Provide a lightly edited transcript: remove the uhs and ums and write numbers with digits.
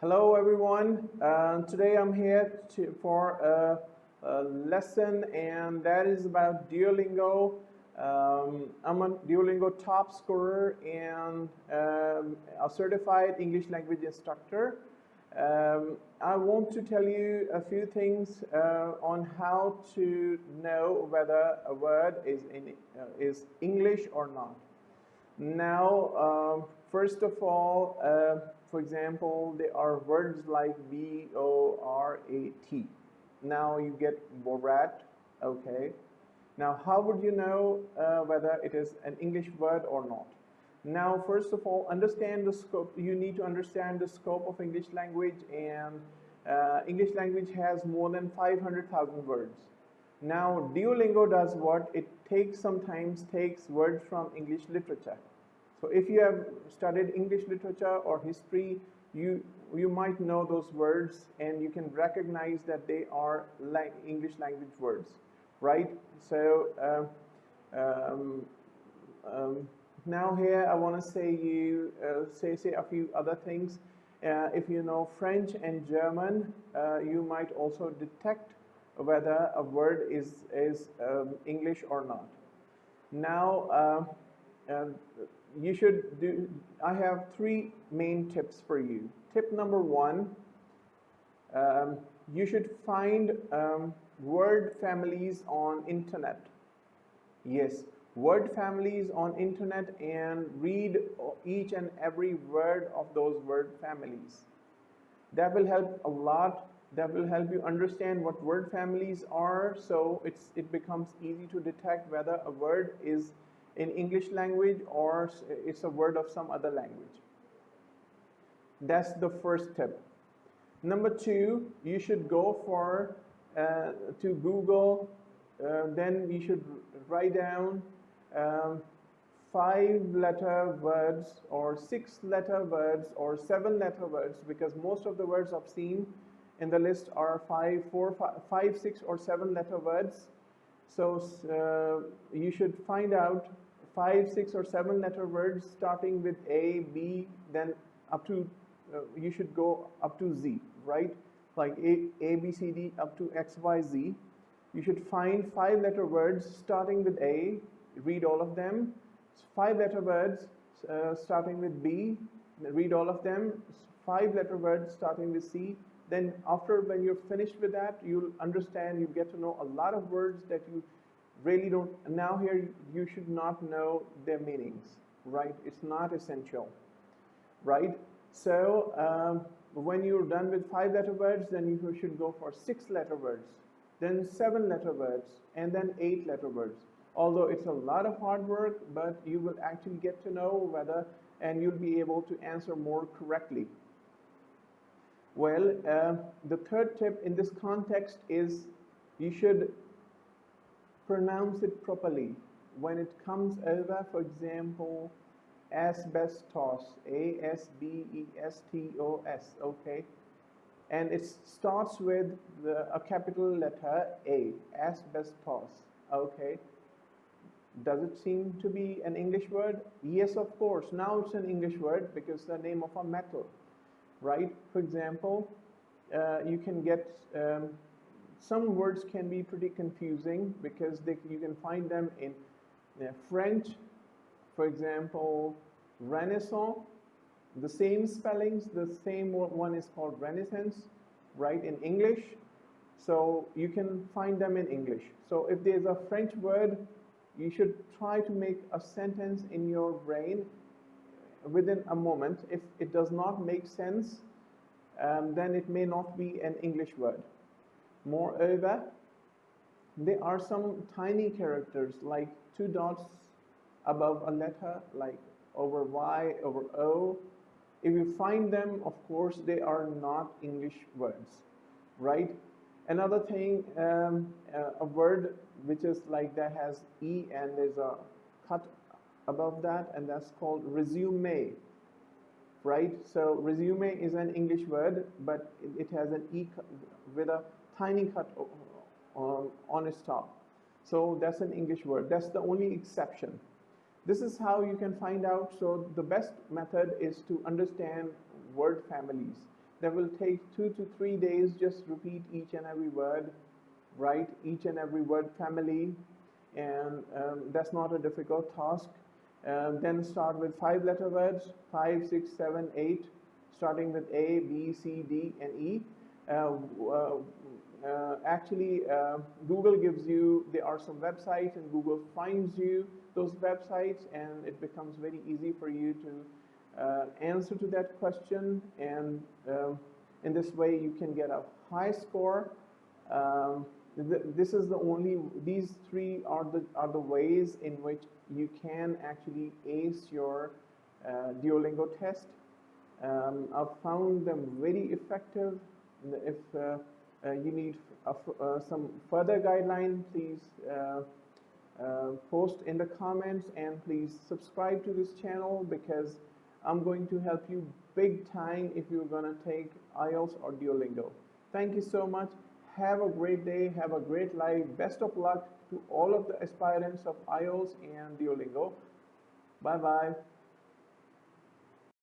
Hello everyone. Today I'm here for a lesson, and that is about Duolingo. I'm a Duolingo top scorer and a certified English language instructor. I want to tell you a few things on how to know whether a word is English or not. Now, first of all, for example, there are words like B-O-R-A-T. Now you get borat, okay. Now, how would you know whether it is an English word or not? Now, first of all, understand the scope. You need to understand the scope of English language, and English language has more than 500,000 words. Now, Duolingo does what? It sometimes takes words from English literature. So if you have studied English literature or history, you might know those words, and you can recognize that they are English language words, right? So now here I want to say a few other things. If you know French and German, you might also detect whether a word is English or not. Now, you should do. I have three main tips for you. Tip number one: you should find word families on internet. Yes, word families on internet, and read each and every word of those word families. That will help a lot. That will help you understand what word families are, so it becomes easy to detect whether a word is in English language or it's a word of some other language. That's the first tip. Number two, you should go for to Google. Then you should write down 5-letter words or 6-letter words or 7-letter words, because most of the words I've seen in the list are 5, 6, or 7-letter words. So you should find out 5, 6, or 7-letter words starting with A, B, then up to you should go up to Z, right? Like A, B, C, D up to X, Y, Z. You should find 5-letter words starting with A, read all of them. 5-letter words starting with B, read all of them. 5-letter words starting with C. Then after, when you're finished with that, you'll understand, you get to know a lot of words that you really don't. Now here, you should not know their meanings, right? It's not essential, right? So when you're done with 5-letter words, then you should go for 6-letter words, then 7-letter words, and then 8-letter words. Although it's a lot of hard work, but you will actually get to know whether, and you'll be able to answer more correctly. Well, the third tip in this context is you should pronounce it properly. When it comes over, for example, asbestos, A-S-B-E-S-T-O-S, okay? And it starts with a capital letter A, asbestos, okay? Does it seem to be an English word? Yes, of course. Now it's an English word because it's the name of a metal, right? For example, you can get some words can be pretty confusing because you can find them in French, for example, Renaissance. The same spellings, the same one is called Renaissance, right, in English. So you can find them in English. So if there's a French word, you should try to make a sentence in your brain within a moment. If it does not make sense, then it may not be an English word. Moreover, there are some tiny characters like 2 dots above a letter, like over Y, over O. If you find them, of course, they are not English words, right? Another thing, a word which is like that has E and there's a cut above that, and that's called resume, right? So resume is an English word, but it has an E with a tiny cut on its top. So that's an English word. That's the only exception. This is how you can find out. So the best method is to understand word families. that will take 2 to 3 days. Just repeat each and every word, write each and every word family, and that's not a difficult task. Then start with 5-letter words, 5, 6, 7, 8, starting with A, B, C, D, and E. Actually, Google gives you, there are some websites, and Google finds you those websites, and it becomes very easy for you to answer to that question, and in this way you can get a high score. This is the only, these three are the ways in which you can actually ace your Duolingo test. I've found them very effective. If you need some further guideline, please post in the comments, and please subscribe to this channel, because I'm going to help you big time if you're going to take IELTS or Duolingo. Thank you so much. Have a great day. Have a great life. Best of luck to all of the aspirants of IELTS and Duolingo. Bye-bye.